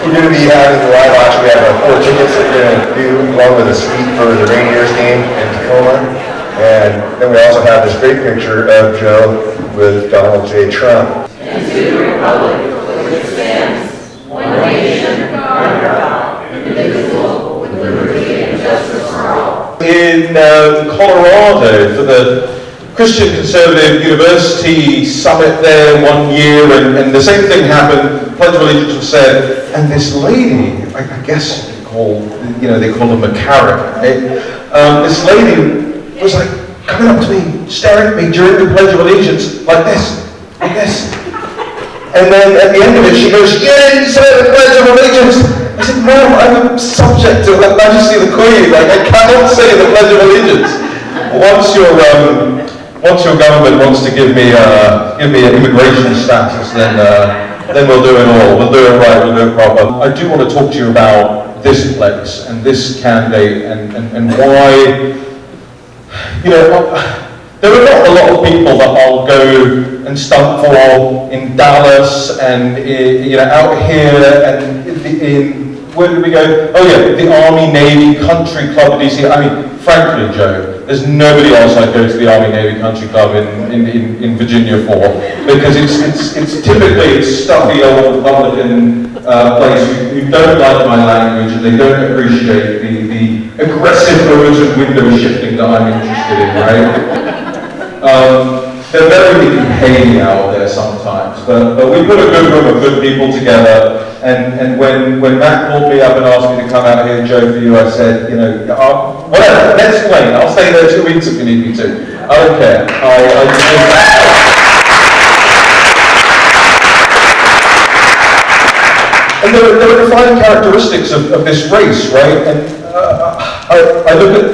We're going to be having the live auction. We have 4 tickets that we're going to do, along with a suite for the Rangers game in Tacoma. And then we also have this great picture of Joe with Donald J. Trump. And to the republic for which it stands, one nation, under God, indivisible, with liberty and justice for all. In Colorado for the Christian Conservative University Summit there one year, and the same thing happened. Pledge of Allegiance was said, and this lady, I guess they call them a carrot, right? This lady was like coming up to me, staring at me during the Pledge of Allegiance, like this. And then at the end of it, she goes, "Yeah, you said the Pledge of Allegiance." I said, "No, I'm a subject of Her Majesty the Queen. Like, I cannot say the Pledge of Allegiance." Once your government wants to give me an immigration status, then we'll do it all. We'll do it right. We'll do it proper. I do want to talk to you about this place and this candidate and why. There are not a lot of people that I'll go and stunt for in Dallas and out here and in where did we go? Oh yeah, the Army Navy Country Club in DC. I mean, frankly, Joe, there's nobody else I'd go to the Army Navy Country Club in Virginia for, because it's typically a stuffy old Republican place who don't like my language and they don't appreciate the aggressive modes of window shifting that I'm interested in, right? They're very behaving out there sometimes, but we put a good room of good people together, and when Matt called me up and asked me to come out here, Joe, for you, I said, whatever, let's wait. I'll stay there 2 weeks if you need me to. I don't care. And there are defining characteristics of this race, right? And I look at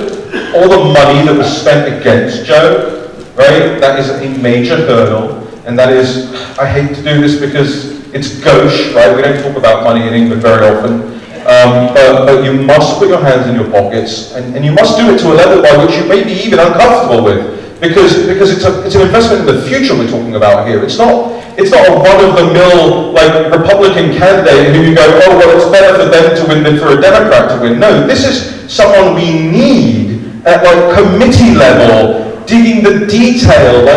all the money that was spent against Joe, right? That is a major hurdle, and that is, I hate to do this because it's gauche, right? We don't talk about money in England very often, but you must put your hands in your pockets, and you must do it to a level by which you may be even uncomfortable with, because it's an investment in the future we're talking about here. It's not a run-of-the-mill like Republican candidate who you go, oh well, it's better for them to win than for a Democrat to win. No, this is someone we need at like committee level, digging the detail.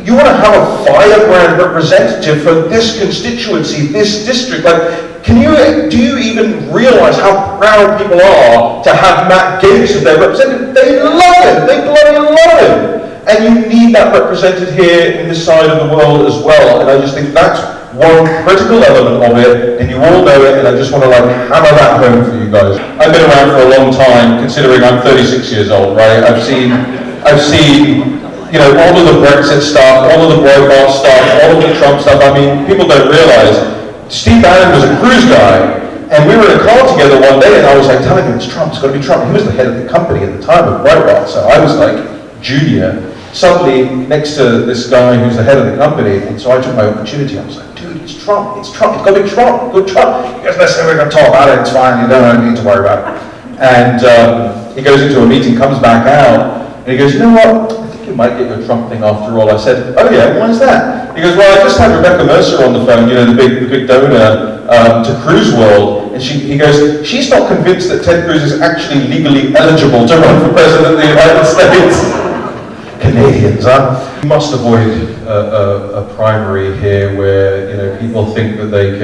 You want to have a firebrand representative for this constituency, this district. Like, do you even realize how proud people are to have Matt Gaetz as their representative? They love him. They bloody love him. And you need that represented here in this side of the world as well. And I just think that's one critical element of it, and you all know it, and I just want to hammer that home for you guys. I've been around for a long time, considering I'm 36 years old, right? I've seen all of the Brexit stuff, all of the Breitbart stuff, all of the Trump stuff. I mean, people don't realize Steve Bannon was a cruise guy, and we were in a car together one day, and I was telling him, it's Trump, it's got to be Trump. He was the head of the company at the time of Breitbart, so I was junior, suddenly next to this guy who's the head of the company, and so I took my opportunity. I was like, dude, it's Trump, it's got to be Trump, good Trump. He goes, listen, we're going to talk about it, it's fine, you don't need to worry about it. And he goes into a meeting, comes back out, and he goes, you know what, I think you might get your Trump thing after all. I said, oh yeah, why is that? He goes, well, I just had Rebecca Mercer on the phone, the big donor to Cruise World, and he goes, she's not convinced that Ted Cruz is actually legally eligible to run for president of the United States. Canadians, huh? You must avoid a primary here where people think that they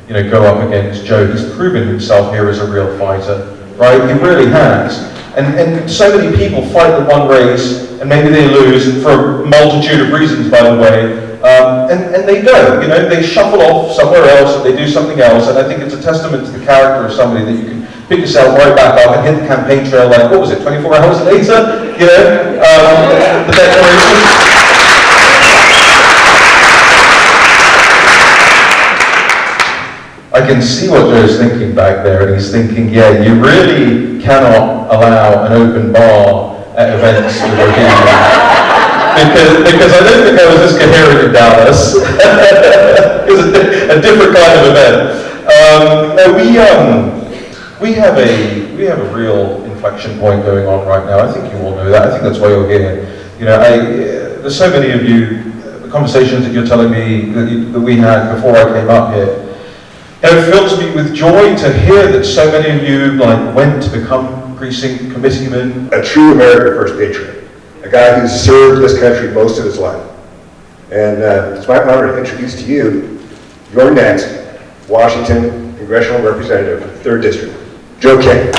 can go up against Joe. He's proven himself here as a real fighter, right? He really has. And so many people fight the one race, and maybe they lose for a multitude of reasons, by the way. And they go, they shuffle off somewhere else, and they do something else. And I think it's a testament to the character of somebody that you can pick yourself right back up and hit the campaign trail 24 hours later, the declaration. I can see what Joe's thinking back there, and he's thinking, yeah, you really cannot allow an open bar at events with Raheem. Because I don't think I was this coherent in Dallas. It was a different kind of event. We have a real inflection point going on right now. I think you all know that. I think that's why you're here. There's so many of you, the conversations that you're telling me that we had before I came up here. And it fills me with joy to hear that so many of you went to become precinct committeemen. A true America First patriot, a guy who served this country most of his life. And it's my honor to introduce to you your next Washington Congressional Representative, 3rd District, Joe King.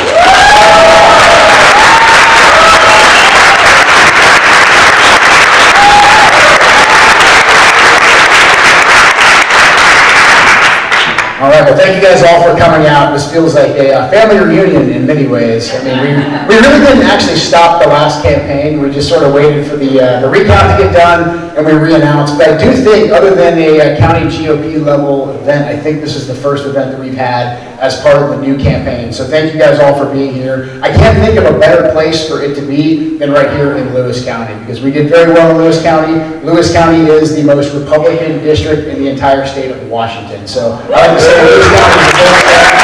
All right, well, thank you guys all for coming out. This feels like a family reunion in many ways. I mean, we really didn't actually stop the last campaign. We just sort of waited for the recount to get done, and we re-announced. But I do think, other than a county GOP level event, I think this is the first event that we've had as part of the new campaign. So thank you guys all for being here. I can't think of a better place for it to be than right here in Lewis County, because we did very well in Lewis County. Lewis County is the most Republican district in the entire state of Washington. So I like to say Lewis County is the best.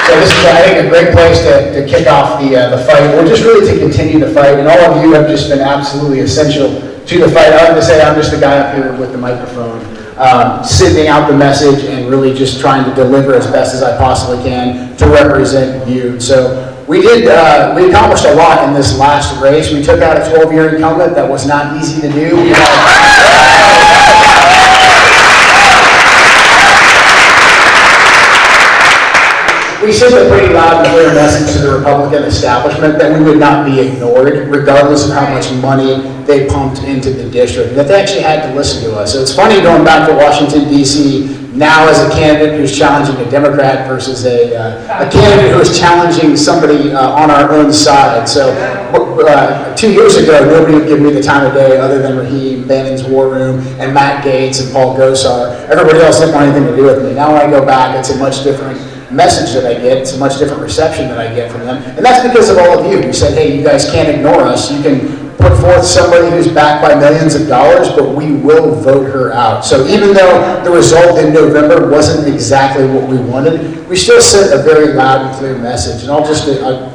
So this is, I think, a great place to kick off the fight, or just really to continue the fight. And all of you have just been absolutely essential to the fight. I like to say I'm just the guy up here with the microphone, sending out the message and really just trying to deliver as best as I possibly can to represent you. So we accomplished a lot in this last race. We took out a 12-year incumbent. That was not easy to do. We sent a pretty loud and clear message to the Republican establishment that we would not be ignored, regardless of how much money they pumped into the district, and that they actually had to listen to us. So it's funny going back to Washington, D.C., now as a candidate who's challenging a Democrat versus a candidate who is challenging somebody on our own side. So 2 years ago, nobody would give me the time of day other than Raheem, Bannon's War Room, and Matt Gaetz and Paul Gosar. Everybody else didn't want anything to do with me. Now when I go back, it's a much different message that I get. It's a much different reception that I get from them. And that's because of all of you. We said, hey, you guys can't ignore us. You can put forth somebody who's backed by millions of dollars, but we will vote her out. So even though the result in November wasn't exactly what we wanted, we still sent a very loud and clear message. And I'll just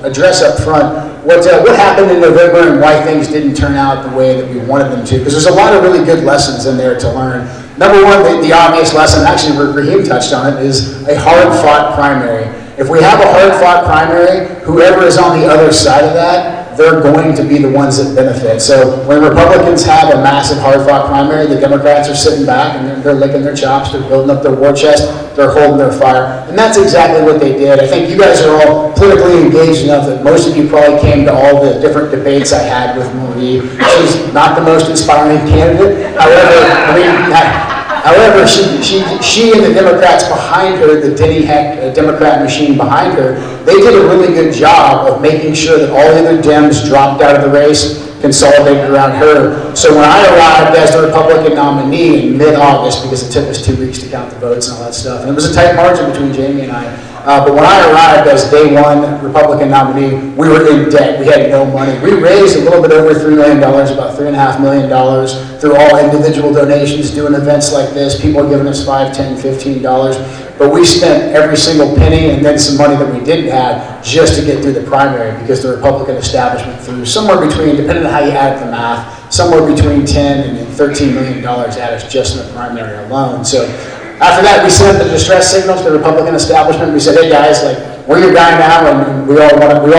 address up front what happened in November and why things didn't turn out the way that we wanted them to, because there's a lot of really good lessons in there to learn. Number one, the obvious lesson, actually Raheem touched on it, is a hard-fought primary. If we have a hard-fought primary, whoever is on the other side of that, they're going to be the ones that benefit. So when Republicans have a massive hard-fought primary, the Democrats are sitting back and they're licking their chops, they're building up their war chest, they're holding their fire. And that's exactly what they did. I think you guys are all politically engaged enough that most of you probably came to all the different debates I had with Marie. She's not the most inspiring candidate. However, she and the Democrats behind her, the Denny Heck Democrat machine behind her, they did a really good job of making sure that all the other Dems dropped out of the race, consolidated around her. So when I arrived as the Republican nominee in mid-August, because it took us 2 weeks to count the votes and all that stuff, and it was a tight margin between Jamie and I, but when I arrived as day one Republican nominee, we were in debt. We had no money. We raised a little bit over $3 million, about $3.5 million through all individual donations, doing events like this. People are giving us $5, $10, $15. But we spent every single penny and then some money that we didn't have just to get through the primary, because the Republican establishment threw somewhere between, depending on how you add the math, somewhere between $10 and $13 million at us just in the primary alone. So after that, we sent up the distress signal to the Republican establishment. We said, hey guys, we're your guy now, and we all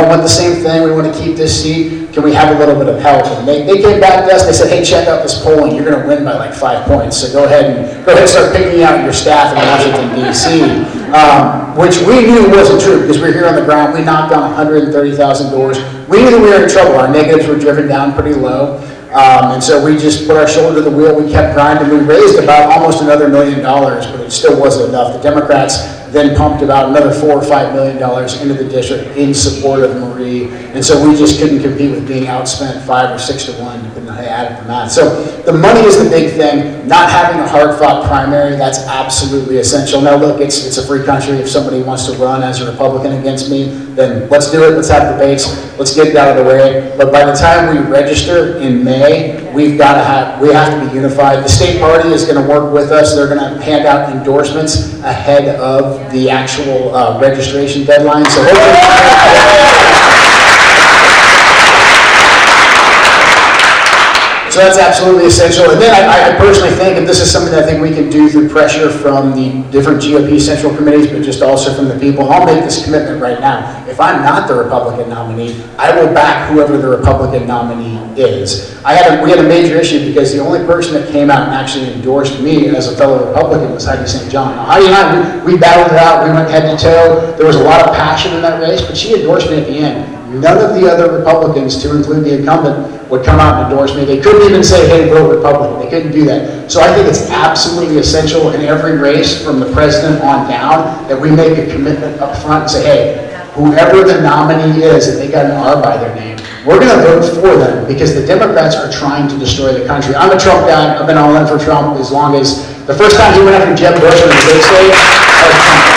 want the same thing. We want to keep this seat. Can we have a little bit of help? And they came back to us. They said, hey, check out this polling. You're going to win by 5 points. So go ahead and start picking out your staff in Washington, D.C., which we knew wasn't true, because we were here on the ground. We knocked on 130,000 doors. We knew that we were in trouble. Our negatives were driven down pretty low. And so we just put our shoulder to the wheel. We kept grinding. We raised about almost another $1 million, but it still wasn't enough. The Democrats then pumped about another $4 or $5 million into the district in support of Marie. And so we just couldn't compete with being outspent 5 or 6 to 1, depending on how you added the math. So the money is the big thing. Not having a hard-fought primary, that's absolutely essential. Now look, it's a free country. If somebody wants to run as a Republican against me, then let's do it. Let's have debates. Let's get it out of the way. But by the time we register in May, we have to be unified. The state party is going to work with us. They're going to hand out endorsements ahead of the actual registration deadline. So So that's absolutely essential. And then I personally think, and this is something that I think we can do through pressure from the different GOP central committees, but just also from the people, I'll make this commitment right now. If I'm not the Republican nominee, I will back whoever the Republican nominee is. We had a major issue because the only person that came out and actually endorsed me as a fellow Republican was Heidi St. John. Now, Heidi and I, we battled it out, we went head to toe. There was a lot of passion in that race, but she endorsed me at the end. None of the other Republicans, to include the incumbent, would come out and endorse me. They couldn't even say, hey, vote Republican. They couldn't do that. So I think it's absolutely essential in every race, from the president on down, that we make a commitment up front and say, hey, whoever the nominee is, if they got an R by their name, we're going to vote for them, because the Democrats are trying to destroy the country. I'm a Trump guy. I've been all in for Trump as long as, the first time he went after Jeb Bush in the big state, I was Trump.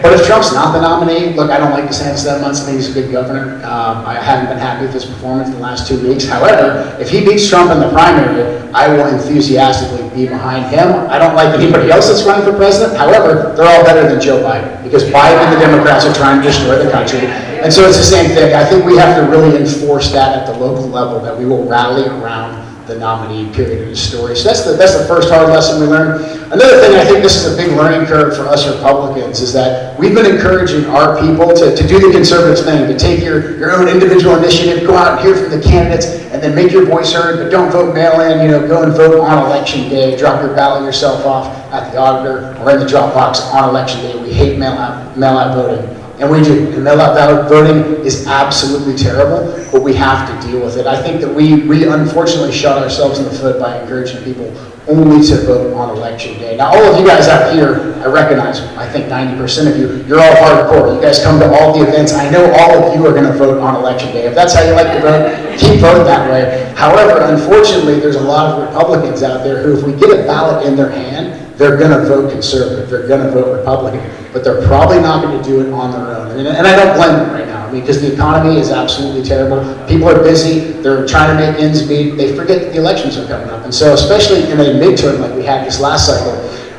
But if Trump's not the nominee, look, I don't like DeSantis that much. I think he's a good governor. I haven't been happy with his performance in the last 2 weeks. However, if he beats Trump in the primary, I will enthusiastically be behind him. I don't like anybody else that's running for president. However, they're all better than Joe Biden, because Biden and the Democrats are trying to destroy the country. And so it's the same thing. I think we have to really enforce that at the local level, that we will rally around the nominee, period, of the story. So that's the first hard lesson we learned. Another thing, I think this is a big learning curve for us Republicans, is that we've been encouraging our people to do the conservative thing, to take your own individual initiative, go out and hear from the candidates, and then make your voice heard, but don't vote mail-in, go and vote on election day, drop your ballot yourself off at the auditor or in the drop box on election day. We hate mail-out voting. And we do. And mail-out ballot voting is absolutely terrible, but we have to deal with it. I think that we unfortunately shot ourselves in the foot by encouraging people only to vote on election day. Now, all of you guys out here, I recognize, I think 90% of you, you're all hardcore. You guys come to all the events. I know all of you are going to vote on election day. If that's how you like to vote, keep voting that way. However, unfortunately, there's a lot of Republicans out there who, if we get a ballot in their hand, they're going to vote conservative, they're going to vote Republican, but they're probably not going to do it on their own. And I don't blame them right now. I mean, because the economy is absolutely terrible. People are busy, they're trying to make ends meet, they forget that the elections are coming up. And so, especially in a midterm like we had this last cycle,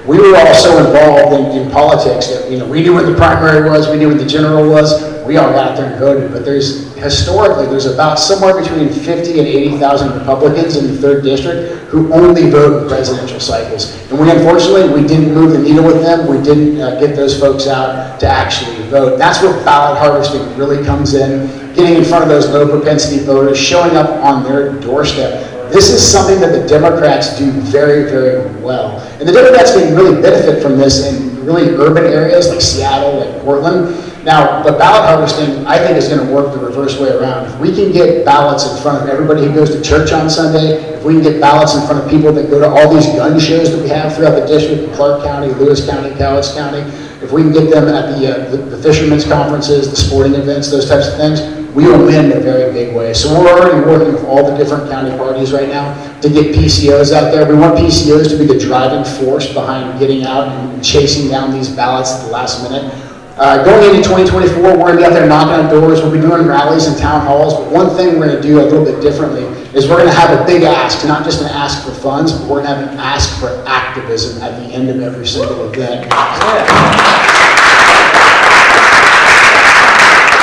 we were all so involved in politics that, we knew what the primary was, we knew what the general was, we all got out there and voted. But historically, there's about somewhere between 50 and 80,000 Republicans in the 3rd District who only vote in presidential cycles. And unfortunately, we didn't move the needle with them. We didn't get those folks out to actually vote. And that's where ballot harvesting really comes in, getting in front of those low propensity voters, showing up on their doorstep. This is something that the Democrats do very, very well. And the Democrats can really benefit from this in really urban areas like Seattle, like Portland. Now, but ballot harvesting, I think, is going to work the reverse way around. If we can get ballots in front of everybody who goes to church on Sunday, if we can get ballots in front of people that go to all these gun shows that we have throughout the district, Clark County, Lewis County, Cowlitz County, if we can get them at the fishermen's conferences, the sporting events, those types of things, we will win in a very big way. So we're already working with all the different county parties right now to get PCOs out there. We want PCOs to be the driving force behind getting out and chasing down these ballots at the last minute. Going into 2024, we're going to be out there knocking on doors. We'll be doing rallies and town halls. But one thing we're going to do a little bit differently is we're going to have a big ask, not just an ask for funds, but we're going to have an ask for activism at the end of every single event.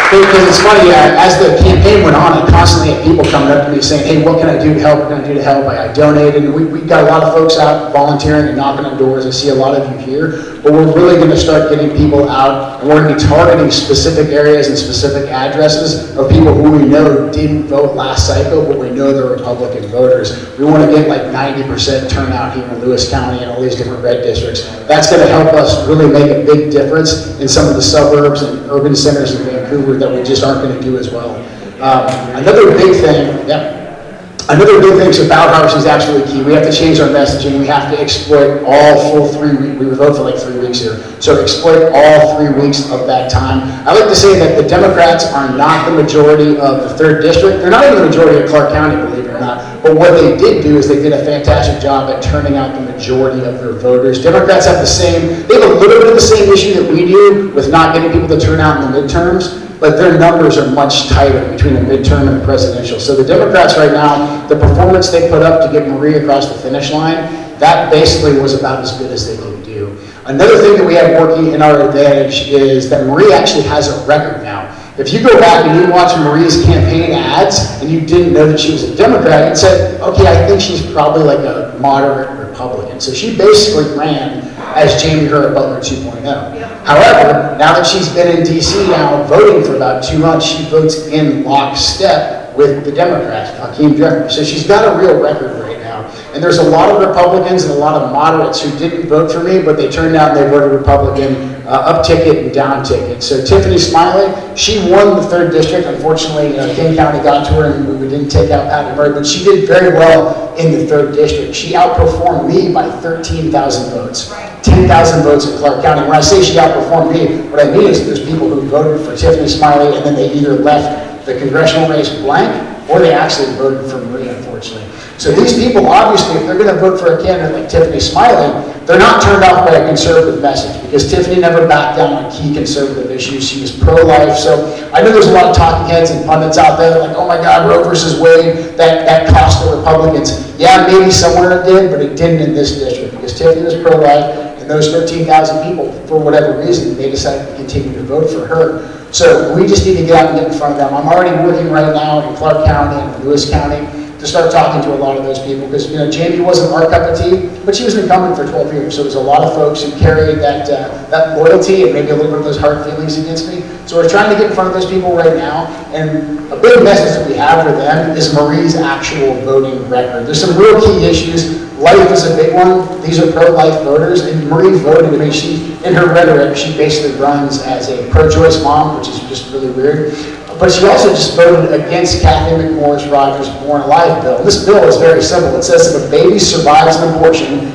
Because it's funny, as the campaign went on, I constantly had people coming up to me saying, hey, what can I do to help? What can I do to help? I donated, and we got a lot of folks out volunteering and knocking on doors. I see a lot of you here, but we're really going to start getting people out, and we're going to be targeting specific areas and specific addresses of people who we know didn't vote last cycle, but we know they're Republican voters. We want to get like 90% turnout here in Lewis County and all these different red districts. That's going to help us really make a big difference in some of the suburbs and urban centers in Vancouver that we just aren't going to do as well. Another big thing, so ballot harvesting is absolutely key. We have to change our messaging. We have to exploit all full 3 weeks. We vote for like 3 weeks here. So exploit all 3 weeks of that time. I like to say that the Democrats are not the majority of the 3rd District. They're not even the majority of Clark County, believe it or not. But what they did do is they did a fantastic job at turning out the majority of their voters. Democrats have they have a little bit of the same issue that we do with not getting people to turn out in the midterms, but their numbers are much tighter between the midterm and the presidential. So the Democrats right now, the performance they put up to get Marie across the finish line, that basically was about as good as they could do. Another thing that we have working in our advantage is that Marie actually has a record now. If you go back and you watch Marie's campaign ads and you didn't know that she was a Democrat, you'd say, okay, I think she's probably like a moderate Republican. So she basically ran as Jamie Hurt Butler 2.0. However, now that she's been in DC now voting for about 2 months, she votes in lockstep with the Democrats, Hakeem Jeffrey. So she's got a real record right now. And there's a lot of Republicans and a lot of moderates who didn't vote for me, but they turned out and they voted Republican, up ticket and down ticket. So Tiffany Smiley, she won the 3rd district. Unfortunately, King County got to her and we didn't take out Patty Murray, but she did very well in the 3rd district. She outperformed me by 13,000 votes. 10,000 votes in Clark County. When I say she outperformed me, what I mean is there's people who voted for Tiffany Smiley and then they either left the congressional race blank or they actually voted for Marie, unfortunately. So these people, obviously, if they're going to vote for a candidate like Tiffany Smiley, they're not turned off by a conservative message because Tiffany never backed down on key conservative issues. She was pro-life. So I know there's a lot of talking heads and pundits out there like, oh my God, Roe versus Wade, that cost the Republicans. Yeah, maybe somewhere it did, but it didn't in this district because Tiffany was pro-life. And those 13,000 people, for whatever reason, they decided to continue to vote for her. So we just need to get out and get in front of them. I'm already working right now in Clark County and Lewis County to start talking to a lot of those people because, Jamie wasn't our cup of tea, but she was an incumbent for 12 years. So there's a lot of folks who carried that loyalty and maybe a little bit of those hard feelings against me. So we're trying to get in front of those people right now. And a big message that we have for them is Marie's actual voting record. There's some real key issues. Life is a big one. These are pro-life voters, and Marie voted. I mean, in her rhetoric, she basically runs as a pro-choice mom, which is just really weird. But she also just voted against Kathy McMorris Rogers' Born Alive bill. This bill is very simple. It says if a baby survives an abortion,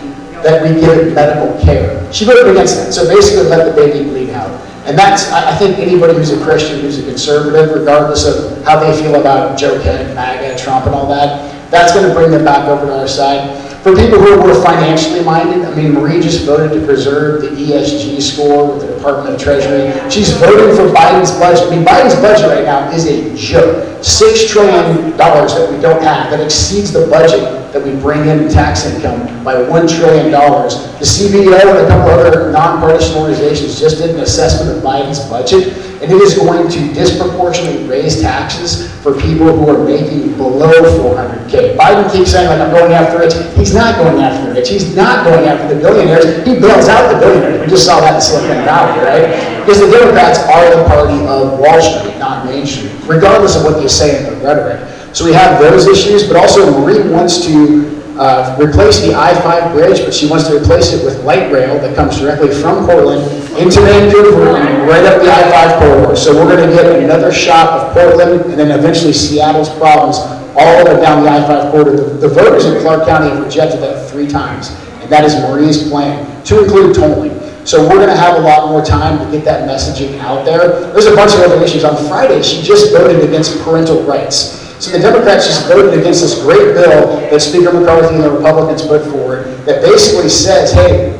that we give it medical care. She voted against that. So basically, let the baby bleed out. And that's, I think anybody who's a Christian, who's a conservative, regardless of how they feel about Joe Biden, MAGA, Trump, and all that, that's going to bring them back over to our side. For people who were financially minded, I mean, Marie just voted to preserve the ESG score with the Department of Treasury. She's voting for Biden's budget. I mean, Biden's budget right now is a joke. $6 trillion that we don't have, that exceeds the budget that we bring in tax income by $1 trillion. The CBO and a couple other nonpartisan organizations just did an assessment of Biden's budget, and it is going to disproportionately raise taxes for people who are making below $400K. Biden keeps saying, like, I'm going after the rich. He's not going after the rich. He's not going after the billionaires. He bails out the billionaires. We just saw that in Silicon Valley, right? Because the Democrats are the party of Wall Street, not Main Street, regardless of what they say in their rhetoric. So we have those issues, but also Marie wants to replace the I-5 bridge, but she wants to replace it with light rail that comes directly from Portland into Vancouver and right up the I-5 corridor. So we're going to get another shot of Portland and then eventually Seattle's problems all the way down the I-5 corridor. The voters in Clark County have rejected that 3 times, and that is Marie's plan, to include tolling. So we're going to have a lot more time to get that messaging out there. There's a bunch of other issues. On Friday, she just voted against parental rights. So the Democrats just voted against this great bill that Speaker McCarthy and the Republicans put forward that basically says, hey,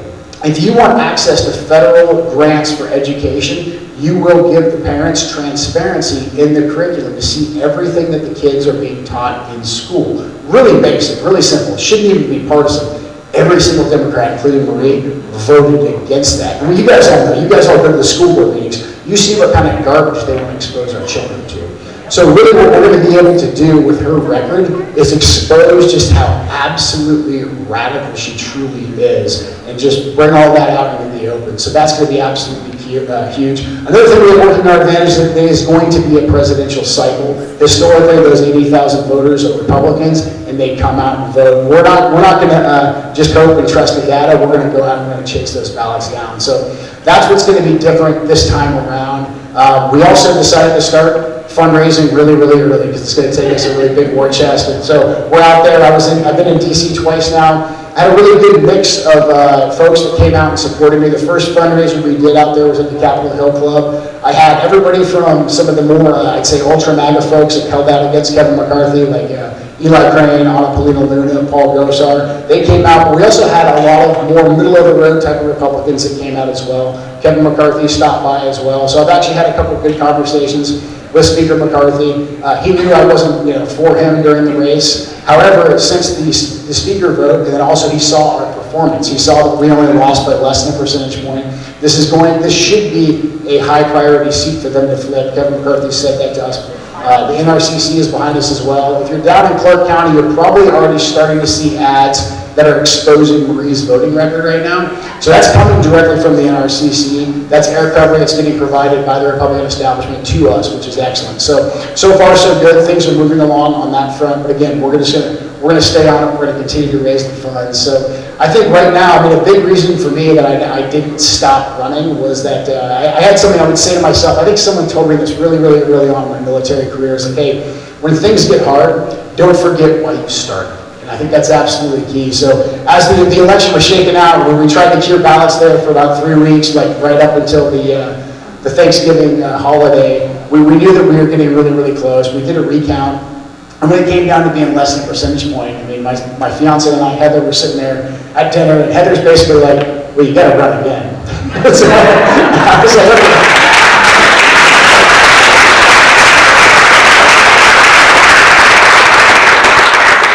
if you want access to federal grants for education, you will give the parents transparency in the curriculum to see everything that the kids are being taught in school. Really basic, really simple. It shouldn't even be partisan. Every single Democrat, including Marie, voted against that. I mean, you guys all know, you guys all go to the school board meetings. You see what kind of garbage they want to expose our children to. So really what we're going to be able to do with her record is expose just how absolutely radical she truly is and just bring all that out into the open. So that's going to be absolutely huge. Another thing we have working in our advantage is going to be a presidential cycle. Historically, those 80,000 voters are Republicans, and they come out and vote. We're not going to just hope and trust the data. We're going to go out and we're going to chase those ballots down. So that's what's going to be different this time around. We also decided to start fundraising really, really early because it's going to take us a really big war chest. And so we're out there. I've been in DC twice now. I had a really good mix of folks that came out and supported me. The first fundraiser we did out there was at the Capitol Hill Club. I had everybody from some of the more, I'd say, ultra MAGA folks that held out against Kevin McCarthy, like Eli Crane, Anna Polina Luna, Paul Gosar. They came out, but we also had a lot of more middle-of-the-road type of Republicans that came out as well. Kevin McCarthy stopped by as well. So I've actually had a couple of good conversations with Speaker McCarthy. He knew I wasn't for him during the race. However, since the Speaker vote, and then also he saw our performance, he saw that we only lost by less than a percentage point. This should be a high priority seat for them to flip. Kevin McCarthy said that to us. The NRCC is behind us as well. If you're down in Clark County, you're probably already starting to see ads that are exposing Marie's voting record right now. So that's coming directly from the NRCC. That's air cover that's getting provided by the Republican establishment to us, which is excellent. So far so good. Things are moving along on that front. But again, we're going to stay on it. We're going to continue to raise the funds. So I think right now, a big reason for me that I didn't stop running was that I had something I would say to myself. I think someone told me this really, really early on in my military career. It's like, hey, when things get hard, don't forget why you started. I think that's absolutely key. So as the election was shaking out, when we tried to cure ballots there for about 3 weeks, like right up until the Thanksgiving holiday, we knew that we were getting really, really close. We did a recount, and when it came down to being less than a percentage point, my fiance and I, Heather, were sitting there at dinner, and Heather's basically like, well, you gotta run again. So I was like,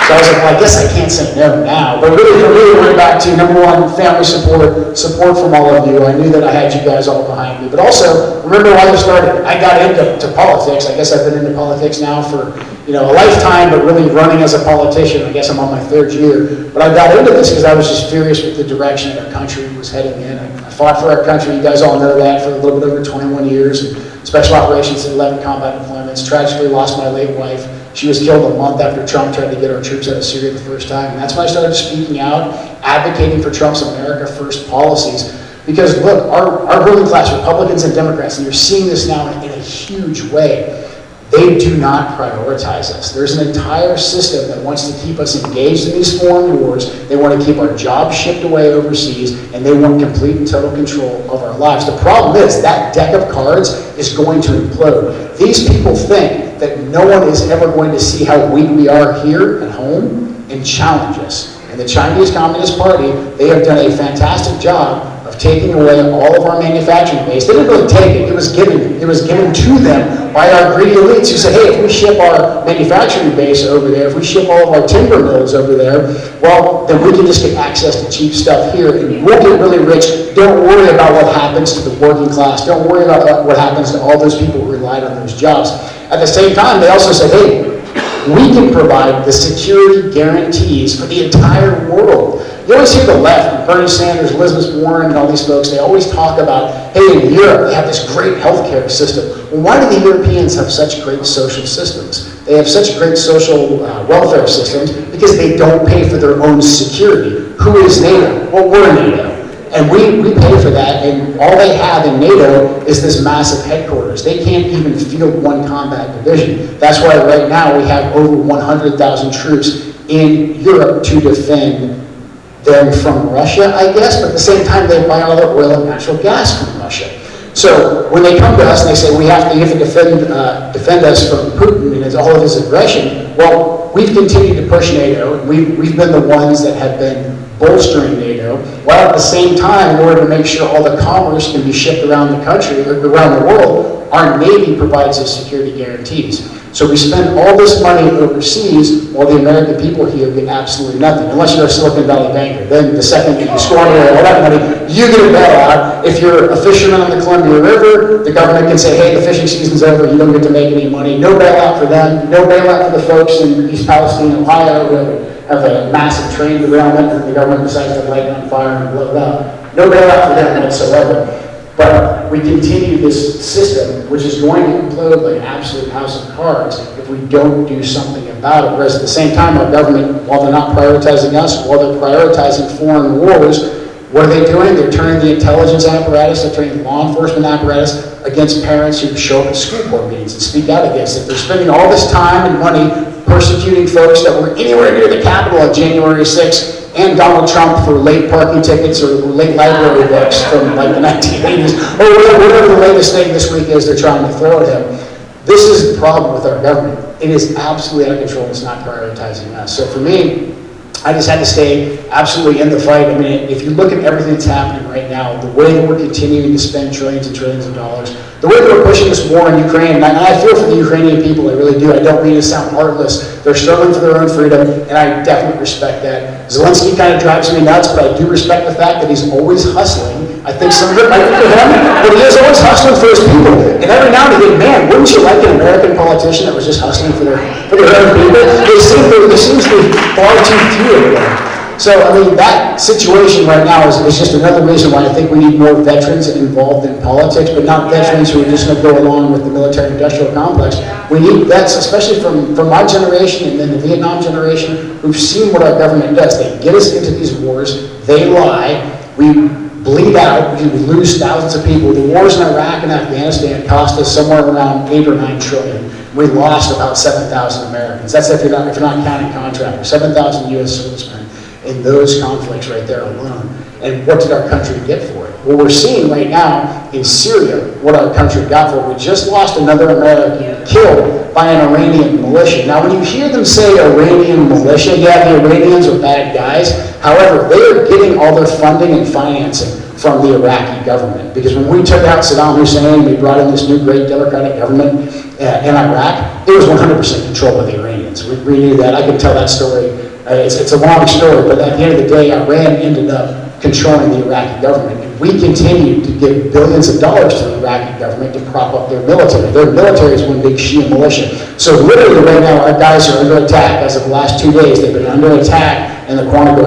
So I was like, well, I guess I can't say no now. But really, for me, it went back to, number one, family support from all of you. I knew that I had you guys all behind me. But also, remember why I started. I got into politics. I guess I've been into politics now for a lifetime, but really running as a politician. I guess I'm on my 3rd year. But I got into this because I was just furious with the direction that our country was heading in. I fought for our country. You guys all know that, for a little bit over 21 years. Special operations and 11 combat deployments. Tragically lost my late wife. She was killed a month after Trump tried to get our troops out of Syria the first time. And that's when I started speaking out, advocating for Trump's America First policies. Because look, our ruling class, Republicans and Democrats, and you're seeing this now in a huge way, they do not prioritize us. There's an entire system that wants to keep us engaged in these foreign wars. They want to keep our jobs shipped away overseas, and they want complete and total control of our lives. The problem is that deck of cards is going to implode. These people think that no one is ever going to see how weak we are here at home and challenge us. And the Chinese Communist Party, they have done a fantastic job of taking away all of our manufacturing base. They didn't really take it. It was given to them by our greedy elites who said, hey, if we ship our manufacturing base over there, if we ship all of our timber mills over there, well, then we can just get access to cheap stuff here and we'll get really rich. Don't worry about what happens to the working class. Don't worry about what happens to all those people who relied on those jobs. At the same time, they also said, hey, we can provide the security guarantees for the entire world. You always hear the left, Bernie Sanders, Elizabeth Warren, and all these folks, they always talk about, hey, in Europe, they have this great healthcare system. Well, why do the Europeans have such great social systems? They have such great social welfare systems because they don't pay for their own security. Who is NATO? Well, we're NATO. And we pay for that, and all they have in NATO is this massive headquarters. They can't even field one combat division. That's why right now we have over 100,000 troops in Europe to defend them from Russia, I guess, but at the same time they buy all their oil and natural gas from Russia. So when they come to us and they say you have to defend us from Putin and all of his aggression, well, we've continued to push NATO. We've been the ones that have been bolstering NATO, while at the same time, in order to make sure all the commerce can be shipped around the country, or around the world, our Navy provides us security guarantees. So we spend all this money overseas while the American people here get absolutely nothing, unless you're a Silicon Valley banker. Then the second you squander all that money, you get a bailout. If you're a fisherman on the Columbia River, the government can say, hey, the fishing season's over, you don't get to make any money. No bailout for them, no bailout for the folks in East Palestine, Ohio, who have a massive train derailment and the government decides to light it on fire and blow it up. No bailout for them whatsoever. But we continue this system, which is going to implode like an absolute house of cards if we don't do something about it. Whereas at the same time, our government, while they're not prioritizing us, while they're prioritizing foreign wars, what are they doing? They're turning the intelligence apparatus, they're turning the law enforcement apparatus against parents who show up at school board meetings and speak out against it. They're spending all this time and money persecuting folks that were anywhere near the Capitol on January 6th, and Donald Trump for late parking tickets or late library books from like the 1980s, or whatever the latest thing this week is they're trying to throw at him. This is the problem with our government. It is absolutely out of control. It's not prioritizing us. So for me, I just had to stay absolutely in the fight. I mean, if you look at everything that's happening right now, the way that we're continuing to spend trillions and trillions of dollars, the way that we're pushing this war in Ukraine, and I feel for the Ukrainian people, I really do. I don't mean to sound heartless. They're struggling for their own freedom, and I definitely respect that. Zelensky kind of drives me nuts, but I do respect the fact that he's always hustling. I think some of it might be for him, but he is always hustling for his people. And every now and again, man, wouldn't you like an American politician that was just hustling for their own people? There seems to be far too few of them. So, I mean, that situation right now is just another reason why I think we need more veterans involved in politics, but not veterans who are just going to go along with the military-industrial complex. We need vets, especially from my generation and then the Vietnam generation, who've seen what our government does. They get us into these wars, they lie, we bleed out, we lose thousands of people. The wars in Iraq and Afghanistan cost us somewhere around 8 or 9 trillion. We lost about 7,000 Americans. That's if you're not counting contractors, 7,000 U.S. servicemen in those conflicts right there alone. And what did our country get for it? Well, we're seeing right now in Syria what our country got for it. We just lost another American killed by an Iranian militia. Now, when you hear them say Iranian militia, yeah, the Iranians are bad guys. However, they are getting all their funding and financing from the Iraqi government. Because when we took out Saddam Hussein, we brought in this new great democratic government in Iraq, it was 100% controlled by the Iranians. We knew that. I could tell that story. It's a long story, but at the end of the day, Iran ended up controlling the Iraqi government. And we continued to give billions of dollars to the Iraqi government to prop up their military. Their military is one big Shia militia. So literally right now, our guys are under attack. As of the last 2 days, they've been under attack in the Quantico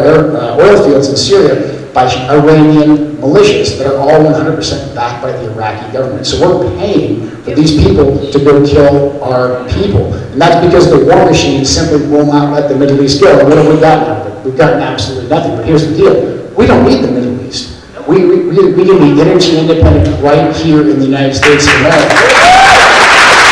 oil fields in Syria by Iranian militias that are all 100% backed by the Iraqi government. So we're paying for these people to go kill our people. And that's because the war machine simply will not let the Middle East go. And what have we gotten out of it? We've gotten absolutely nothing. But here's the deal. We don't need the Middle East. We can be energy independent right here in the United States of America.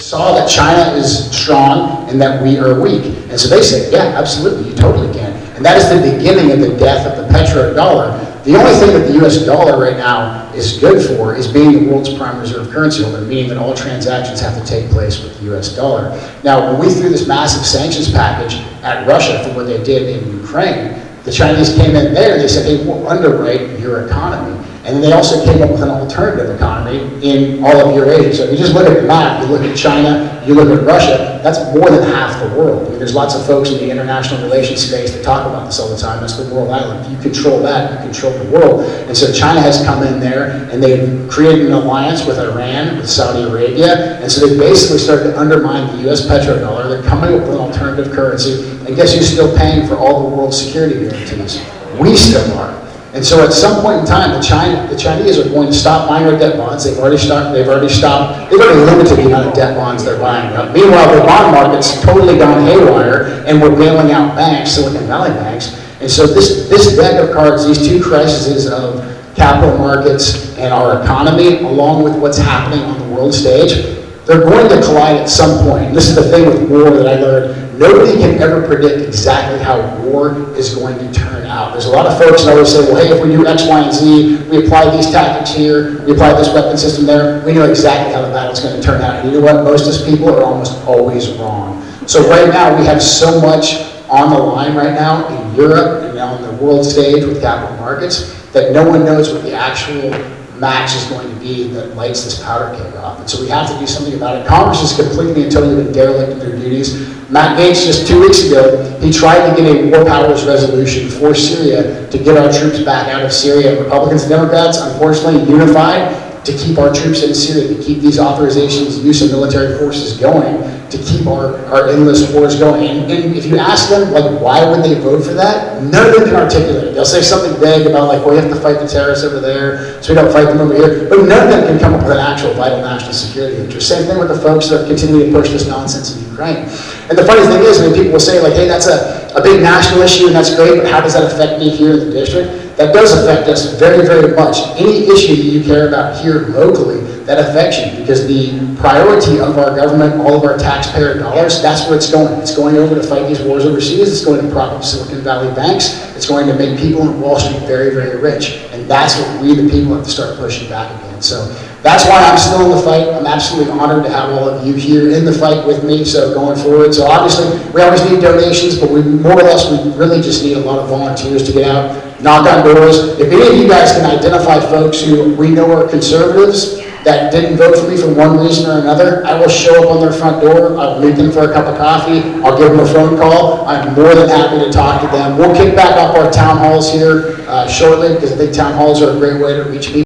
Saw that China is strong and that we are weak. And so they said, yeah, absolutely, you totally can. And that is the beginning of the death of the petrodollar. The only thing that the US dollar right now is good for is being the world's prime reserve currency holder, meaning that all transactions have to take place with the US dollar. Now, when we threw this massive sanctions package at Russia for what they did in Ukraine, the Chinese came in there and they said, hey, we'll underwrite your economy. And then they also came up with an alternative economy in all of Eurasia. So if you just look at the map, you look at China, you look at Russia, that's more than half the world. I mean, there's lots of folks in the international relations space that talk about this all the time. That's the world island. If you control that, you control the world. And so China has come in there and they've created an alliance with Iran, with Saudi Arabia. And so they basically started to undermine the US petrodollar. They're coming up with an alternative currency. And guess who's still paying for all the world's security guarantees? We still are. And so at some point in time, the Chinese are going to stop buying our debt bonds. They've already limited the amount of debt bonds they're buying up. Meanwhile, the bond market's totally gone haywire, and we're bailing out banks, Silicon Valley banks. And so this deck of cards, these two crises of capital markets and our economy, along with what's happening on the world stage, they're going to collide at some point. And this is the thing with war that I learned. Nobody can ever predict exactly how war is going to turn out. There's a lot of folks that always say, well, hey, if we do X, Y, and Z, we apply these tactics here, we apply this weapon system there, we know exactly how the battle's going to turn out. And you know what? Most of these people are almost always wrong. So right now, we have so much on the line right now in Europe and on the world stage with capital markets that no one knows what the actual match is going to be that lights this powder keg off. And so we have to do something about it. Congress is completely and totally been derelict in their duties. Matt Gaetz, just 2 weeks ago, he tried to get a war powers resolution for Syria to get our troops back out of Syria. Republicans and Democrats, unfortunately, unified to keep our troops in Syria, to keep these authorizations, use of military forces going, to keep our endless wars going. And if you ask them, like, why would they vote for that? None of them can articulate it. They'll say something vague about, like, well, we have to fight the terrorists over there, so we don't fight them over here. But none of them can come up with an actual vital national security interest. Same thing with the folks that are continuing to push this nonsense in Ukraine. And the funny thing is, I mean, people will say, like, hey, that's a big national issue, and that's great, but how does that affect me here in the district? That does affect us very, very much. Any issue that you care about here locally, that affects you, because the priority of our government, all of our taxpayer dollars, that's where it's going. It's going over to fight these wars overseas. It's going to prop up Silicon Valley banks. It's going to make people in Wall Street very, very rich. And that's what we, the people, have to start pushing back again. So that's why I'm still in the fight. I'm absolutely honored to have all of you here in the fight with me, so going forward. So obviously, we always need donations, but we more or less, we really just need a lot of volunteers to get out, knock on doors. If any of you guys can identify folks who we know are conservatives that didn't vote for me for one reason or another, I will show up on their front door. I'll meet them for a cup of coffee. I'll give them a phone call. I'm more than happy to talk to them. We'll kick back up our town halls here shortly, because I think town halls are a great way to reach people.